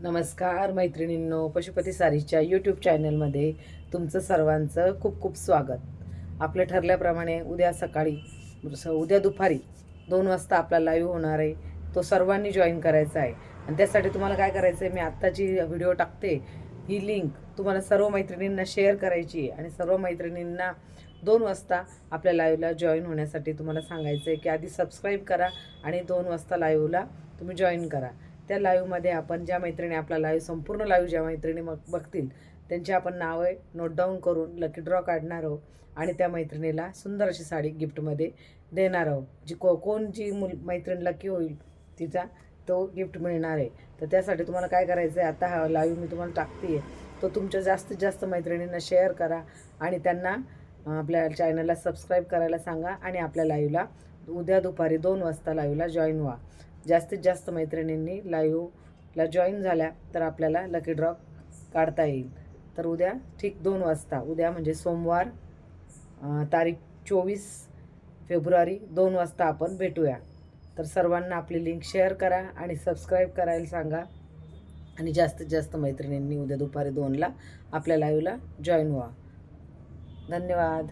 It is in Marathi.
नमस्कार मैत्रिणींनो, पशुपती सारीच्या यूट्यूब चॅनलमध्ये तुमचं सर्वांचं खूप खूप स्वागत. आपलं ठरल्याप्रमाणे उद्या दुपारी 2 वाजता आपला लाईव्ह होणार आहे. तो सर्वांनी जॉईन करायचा आहे आणि त्यासाठी तुम्हाला काय करायचं आहे, मी आत्ताची व्हिडिओ टाकते ही लिंक तुम्हाला सर्व मैत्रिणींना शेअर करायची आहे आणि सर्व मैत्रिणींना 2 वाजता आपल्या लाईव्हला जॉईन होण्यासाठी तुम्हाला सांगायचं आहे की आधी सबस्क्राईब करा आणि 2 वाजता लाईव्हला तुम्ही जॉईन करा. त्या लाईव्हमध्ये आपण ज्या मैत्रिणी आपला लाईव्ह संपूर्ण लाईव्ह ज्या मैत्रिणी बघतील त्यांची आपण नावे नोट डाऊन करून लकी ड्रॉ काढणार आहोत आणि त्या मैत्रिणीला सुंदर अशी साडी गिफ्टमध्ये देणार आहोत. कोण जी मैत्रीण लकी होईल तिचा तो गिफ्ट मिळणार आहे. तर त्यासाठी तुम्हाला काय करायचं आहे, आता हा लाईव्ह मी तुम्हाला टाकते आहे तो तुमच्या जास्तीत जास्त मैत्रिणींना शेअर करा आणि त्यांना आपल्या चॅनलला सबस्क्राईब करायला सांगा आणि आपल्या लाईव्हला उद्या दुपारी 2 वाजता लाईव्हला जॉईन व्हा. जास्तीत जास्त मैत्रिणींनी लाईव्हला जॉईन झाल्या तर आपल्याला लकी ड्रॉ काढता येईल. तर उद्या ठीक 2 वाजता, उद्या म्हणजे सोमवार तारीख 24 फेब्रुवारी 2 वाजता आपण भेटूया. तर सर्वांना आपली लिंक शेअर करा आणि सबस्क्राईब करायला सांगा आणि जास्तीत जास्त मैत्रिणींनी उद्या दुपारी 2ला आपल्या लाईव्हला जॉईन व्हा. धन्यवाद.